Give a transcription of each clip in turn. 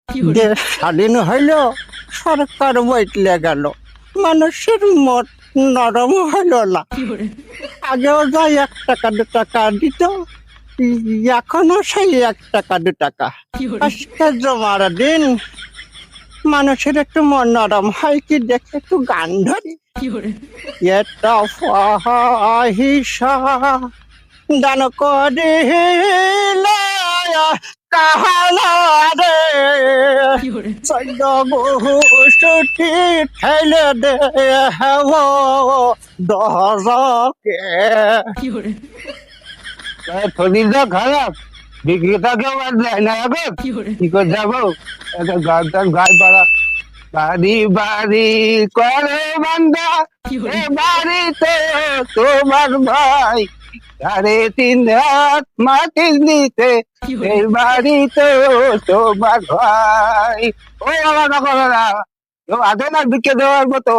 দেশ স্বাধীন হইল, সরকার বইটলে গেল, মানুষের মত নরম হইল না। আগেও যাই 1 টাকা 2 টাকা দিত, এখনো সেই 1 টাকা 2 টাকা। আজকে জমার দিন, মানুষের একটু মন নরম হয় কি দেখে একটু গান ধরি। এটা ফাহিসা দান করিলে কাহালা রে, চৈদ্দ গোষ্ঠী ঠেলে দে হেব দহকে। শরীরটা খারাপ, বিক্রেতাকেও আর দেয় না এখন। কি করে যাবো? একটা গান টান গাই পাড়া। বাড়ি বাড়ি করে বান্দা, এ বাড়িতে তোমার ভাই 3.5 হাত মাটি নিতে, এই বাড়িতে তোমার ভাই। ওই আমার না করে না, আগে না বিকে দেওয়ার মতো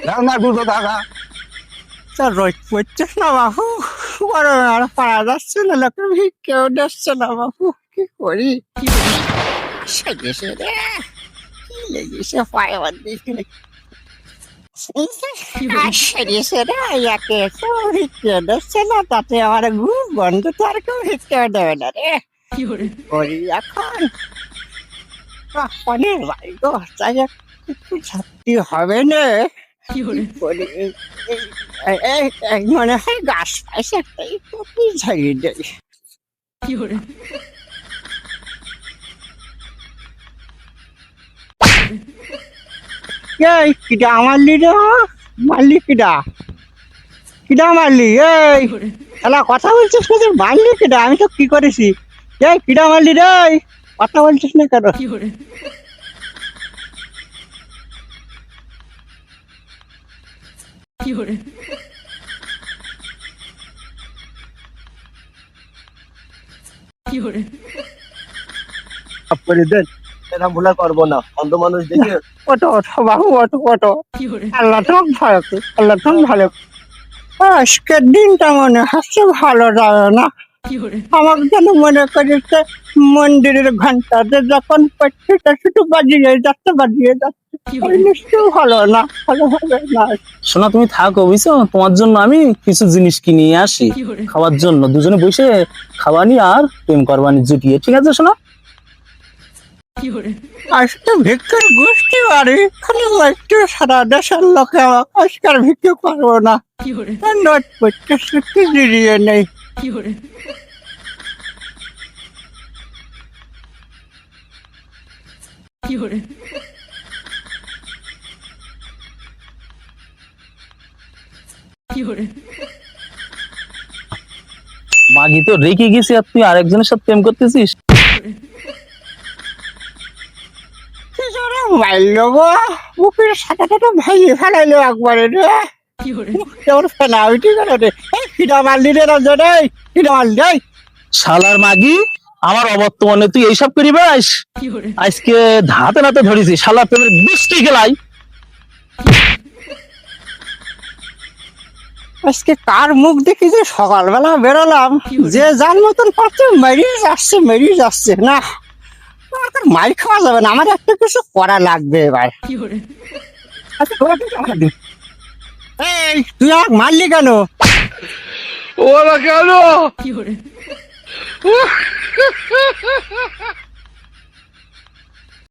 দাও না 200 টাকা। রোদ পড়ছিস না বাবু, গরমে আর পারা যাচ্ছে না, লোকের ভিড় কেউ দেখছে না বাবু, কি করি? সেদেশে রে কি লেগেছে পায়ে দিকে, সেদেশে রে একে তো ভিক্ষে দেখছে না, তাতে আমার ঘুম বন্ধ, তো আর কেউ ভিক্ষে দেবে না রে। করি এখন অনেক বাড়ি গো, তাই একটু ছাড়তে হবে না। মনে হয় গাছ পাইছে একটাই, ঝাড়িয়ে দেয়। এই কিডা মারলি রে, মারলি কিডা, কিডা মারলি? এই খেলা কথা বলছিস না, যে মারলি কিডা? আমি তো কি করেছি? এই কিডা মারলি রে, কথা বলছিস না কেন? করে দেন, এরকম ভুল আর করবো না। অন্ধ মানুষ দেখে ওটো ওটো বাবু, ওটো ওটো, আল্লাহ তো ভালো, আল্লাহ তো ভালো। আজকের দিনটা মনে হচ্ছে ভালো যাবে না। আমার যেন মনে করেছে মন্দিরের ঘন্টাতে যখন প্রত্যেকটা শুধু বাজিয়ে যাচ্ছে, বাজিয়ে যাচ্ছে, নিশ্চয় ভালো না, ভালো হবে না। শোনা, তুমি থাকো বুঝছো, তোমার জন্য আমি কিছু জিনিস কিনে নিয়ে আসি খাওয়ার জন্য, দুজনে বসে খাওয়ানি আর প্রেম করবানি জুটিয়ে, ঠিক আছে? শোনা, আজকে ভিক্ষুর গোষ্ঠী বাড়ি, খালি একটু সারা দেশের লোকে আজকাল ভিক্ষু পারবো না, নোট পড়তে সত্যি জিরিয়ে নেই। মাগি তো রেখে গেছি আর তুই আরেকজনের সাথে প্রেম করতেছিস। মাইল গো, বুকের সাথে সাথে ভাইয়ে ফেলাইলো একবারে রে, কেমন ফেলা উঠি গেল রে। এই কিডা মারলি রে রঞ্জনে, কিডা মারলি রে? শালার মাগি, আমার অবর্তমানে তুই এইসব করি বেড়াইস? আজকে হাতে নাতে ধরেছি শালা প্রেমের বৃষ্টি গেলাই। আজকে কার মুখ দেখি যে সকালবেলা বেরোলাম, যে যার মতন পাচ্ছে মেরিয়ে যাচ্ছে, মেরিয়ে যাচ্ছে না, মার খাওয়া যাবে না, আমার একটা কিছু করা লাগবে এবার। এই তুই আমাকে মারলি কেন? ওরা কেন